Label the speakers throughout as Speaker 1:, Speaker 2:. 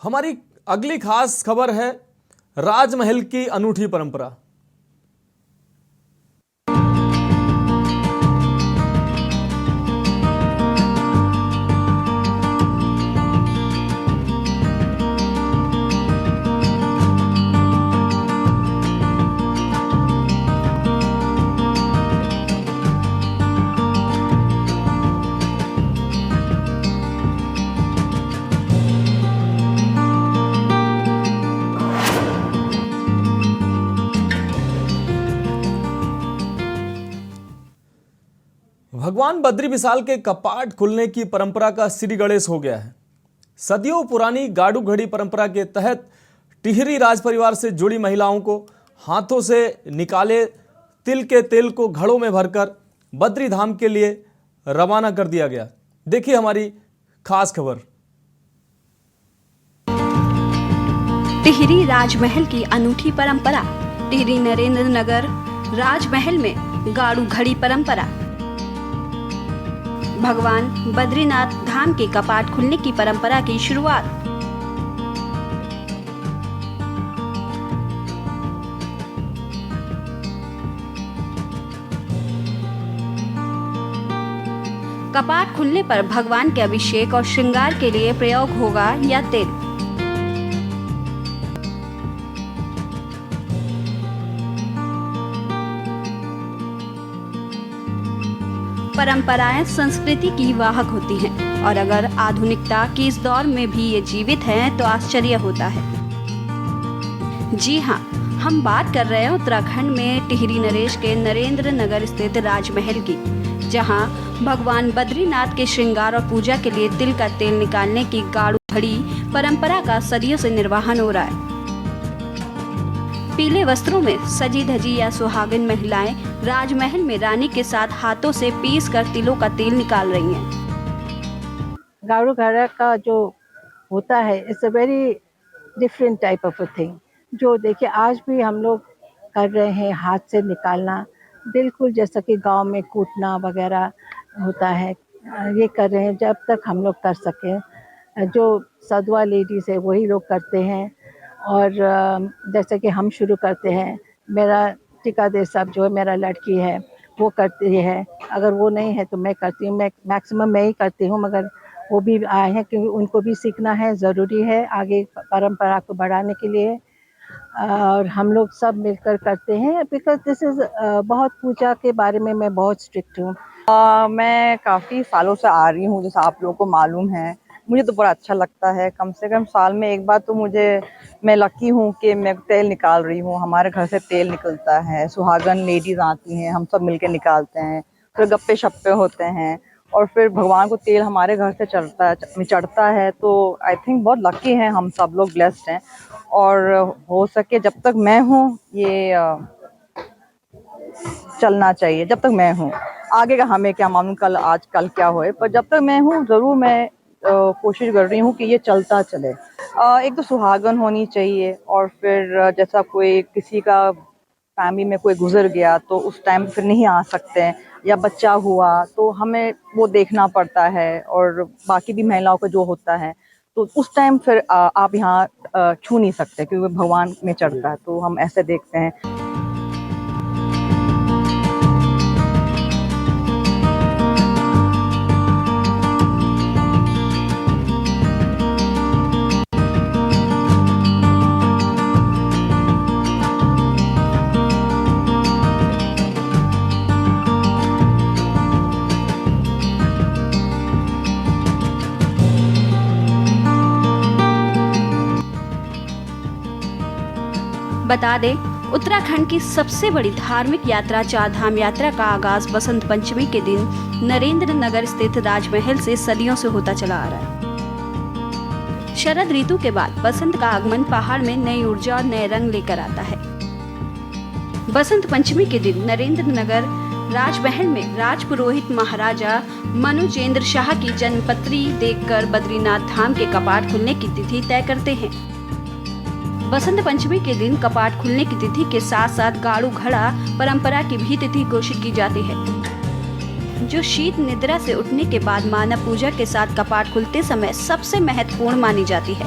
Speaker 1: हमारी अगली खास खबर है राजमहल की अनूठी परंपरा। भगवान बद्री विशाल के कपाट खुलने की परंपरा का श्री गणेश हो गया है। सदियों पुरानी गाड़ू घड़ी परंपरा के तहत टिहरी राज परिवार से जुड़ी महिलाओं को हाथों से निकाले तिल के तेल को घड़ों में भरकर बद्री धाम के लिए रवाना कर दिया गया। देखिए हमारी खास खबर।
Speaker 2: टिहरी राजमहल की अनूठी परंपरा। टिहरी नरेंद्र नगर राजमहल में गाड़ू घड़ी परंपरा। भगवान बद्रीनाथ धाम के कपाट खुलने की परंपरा की शुरुआत। कपाट खुलने पर भगवान के अभिषेक और श्रृंगार के लिए प्रयोग होगा या तेल। परंपराएं संस्कृति की वाहक होती हैं और अगर आधुनिकता की इस दौर में भी ये जीवित हैं तो आश्चर्य होता है। जी हाँ, हम बात कर रहे हैं उत्तराखंड में टिहरी नरेश के नरेंद्र नगर स्थित राजमहल की, जहां भगवान बद्रीनाथ के श्रृंगार और पूजा के लिए तिल का तेल निकालने की गाड़ू घड़ी परंपरा का सदियों से निर्वहन हो रहा है। पीले वस्त्रों में सजी धजी या सुहागिन महिलाएं राजमहल में रानी के साथ हाथों से पीस कर तिलों का तेल निकाल रही हैं।
Speaker 3: गाड़ू घड़ा का जो होता है it's a very different type of a thing, जो देखिए आज भी हम लोग कर रहे हैं। हाथ से निकालना बिल्कुल जैसा कि गांव में कूटना वगैरह होता है, ये कर रहे हैं जब तक हम लोग कर सकें। जो सदवा लेडीज़ है वही लोग करते हैं और जैसे कि हम शुरू करते हैं। मेरा टिकादेर साहब जो है, मेरा लड़की है, वो करती है। अगर वो नहीं है तो मैं करती हूँ। मैं मैक्सिमम मैं ही करती हूँ, मगर वो भी आए हैं क्योंकि उनको भी सीखना है, ज़रूरी है आगे परंपरा को बढ़ाने के लिए। और हम लोग सब मिलकर करते हैं बिकॉज दिस इज़ बहुत पूजा के बारे में मैं बहुत स्ट्रिक्ट हूँ।
Speaker 4: मैं काफ़ी सालों से आ रही हूँ, जैसा आप लोगों को मालूम है। मुझे तो बड़ा अच्छा लगता है। कम से कम साल में एक बार तो मैं लकी हूँ कि मैं तेल निकाल रही हूँ। हमारे घर से तेल निकलता है, सुहागन लेडीज़ आती हैं, हम सब मिलके निकालते हैं, फिर गप्पे शप्पे होते हैं और फिर भगवान को तेल हमारे घर से चढ़ता है। तो आई थिंक बहुत लकी हैं हम सब लोग, ब्लेस्ड हैं। और हो सके जब तक मैं हूँ ये चलना चाहिए, जब तक मैं हूँ। आगे का हमें क्या मालूम, कल क्या होए, पर जब तक मैं हूँ ज़रूर मैं कोशिश कर रही हूँ कि ये चलता चले। एक तो सुहागन होनी चाहिए और फिर जैसा कोई किसी का फैमिली में कोई गुजर गया तो उस टाइम फिर नहीं आ सकते हैं, या बच्चा हुआ तो हमें वो देखना पड़ता है, और बाकी भी महिलाओं का जो होता है तो उस टाइम फिर आप यहाँ छू नहीं सकते क्योंकि भगवान में चढ़ता है। तो हम ऐसे देखते हैं।
Speaker 2: बता दें, उत्तराखंड की सबसे बड़ी धार्मिक यात्रा चार धाम यात्रा का आगाज बसंत पंचमी के दिन नरेंद्र नगर स्थित राजमहल से सदियों से होता चला आ रहा है। शरद ऋतु के बाद बसंत का आगमन पहाड़ में नई ऊर्जा और नए रंग लेकर आता है। बसंत पंचमी के दिन नरेंद्र नगर राजमहल में राजपुरोहित महाराजा मनुजेंद्र शाह की जन्मपत्री देखकर बद्रीनाथ धाम के कपाट खुलने की तिथि तय करते हैं। बसंत पंचमी के दिन कपाट खुलने की तिथि के साथ साथ गाड़ू घड़ा परंपरा की भी तिथि घोषित की जाती है, जो शीत निद्रा से उठने के बाद मानव पूजा के साथ कपाट खुलते समय सबसे महत्वपूर्ण मानी जाती है।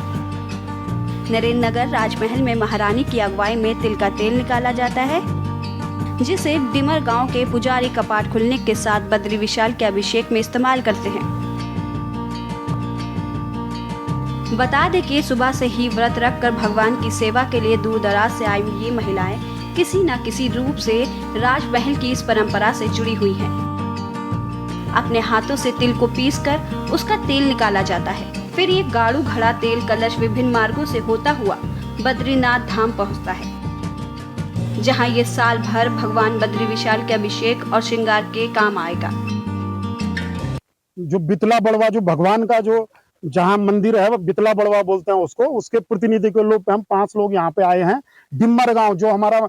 Speaker 2: नरेंद्र नगर राजमहल में महारानी की अगुवाई में तिल का तेल निकाला जाता है, जिसे डिमर गांव के पुजारी कपाट खुलने के साथ बद्री विशाल के अभिषेक में इस्तेमाल करते हैं। बता दें कि सुबह से ही व्रत रखकर भगवान की सेवा के लिए दूर दराज से आई ये महिलाएं किसी न किसी रूप से राजमहल की इस परंपरा से जुड़ी हुई हैं। अपने हाथों से तिल को पीसकर उसका तेल निकाला जाता है। फिर ये गाड़ू घड़ा तेल कलश विभिन्न मार्गों से होता हुआ बद्रीनाथ धाम पहुंचता है, जहां ये साल भर भगवान बद्री विशाल के अभिषेक और श्रृंगार के काम आएगा।
Speaker 5: जो बितला बड़वा जो भगवान का जो जहाँ मंदिर है वो बितला बड़वा बोलते हैं उसको, उसके प्रतिनिधि के लोग हम 5 लोग यहाँ पे आए हैं। डिम्मर गांव जो हमारा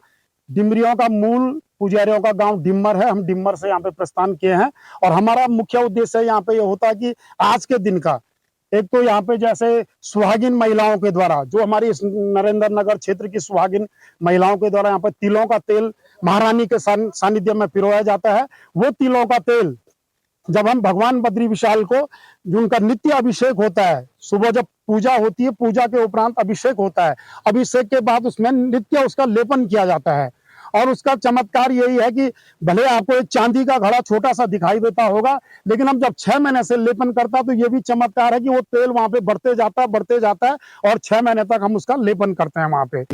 Speaker 5: डिमरियों का मूल पुजारियों का गांव डिम्मर है, हम डिम्मर से यहाँ पे प्रस्थान किए हैं। और हमारा मुख्य उद्देश्य यहाँ पे ये होता है कि आज के दिन का एक तो यहाँ पे जैसे सुहागिन महिलाओं के द्वारा जो हमारी इस नरेंद्र नगर क्षेत्र की सुहागिन महिलाओं के द्वारा यहाँ पे तिलों का तेल महारानी के सानिध्य में पिरोया जाता है। वो तिलों का तेल जब हम भगवान बद्री विशाल को उनका नित्य अभिषेक होता है, सुबह जब पूजा होती है, पूजा के उपरांत अभिषेक होता है, अभिषेक के बाद उसमें नित्य उसका लेपन किया जाता है। और उसका चमत्कार यही है कि भले आपको एक चांदी का घड़ा छोटा सा दिखाई देता होगा, लेकिन हम जब 6 महीने से लेपन करता है तो ये भी चमत्कार है कि वो तेल वहां पे बढ़ते जाता है और 6 महीने तक हम उसका लेपन करते हैं वहां पे।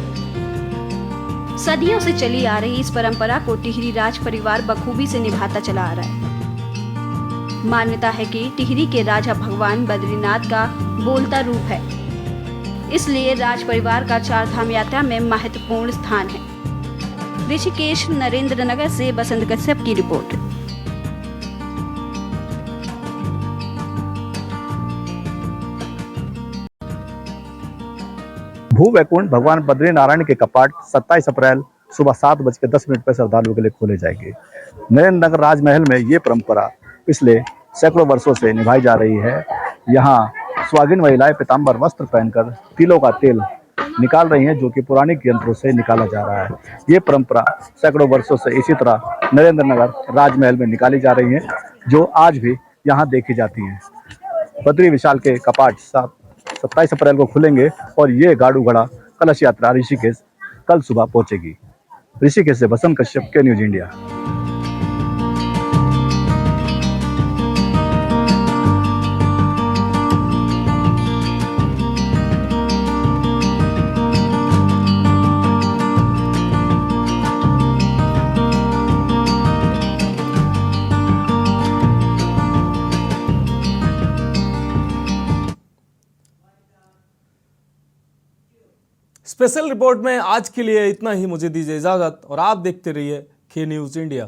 Speaker 2: सदियों से चली आ रही इस परंपरा को टिहरी राज परिवार बखूबी से निभाता चला आ रहा है। मान्यता है कि टिहरी के राजा भगवान बद्रीनाथ का बोलता रूप है, इसलिए राज परिवार का 4 धाम यात्रा में महत्वपूर्ण स्थान है। ऋषिकेश नरेंद्र नगर से बसंत कश्यप की रिपोर्ट।
Speaker 6: भू वैकुंठ भगवान बद्रीनारायण के कपाट 27 अप्रैल सुबह 7:10 पर श्रद्धालुओं के लिए खोले जाएंगे। नरेंद्र नगर राजमहल में ये परंपरा पिछले सैकड़ों वर्षों से निभाई जा रही है। यहाँ सुहागिन महिलाएं पीताम्बर वस्त्र पहनकर तिलों का तेल निकाल रही हैं, जो कि पौराणिक यंत्रों से निकाला जा रहा है। ये परंपरा सैकड़ों वर्षों से इसी तरह नरेंद्र नगर राजमहल में निकाली जा रही है, जो आज भी यहाँ देखी जाती हैं। बद्री विशाल के कपाट 27 अप्रैल को खुलेंगे और ये गाड़ू घड़ा कलश यात्रा ऋषिकेश कल सुबह पहुंचेगी। ऋषिकेश से बसंत कश्यप के न्यूज इंडिया।
Speaker 1: स्पेशल रिपोर्ट में आज के लिए इतना ही। मुझे दीजिए इजाजत और आप देखते रहिए के न्यूज इंडिया।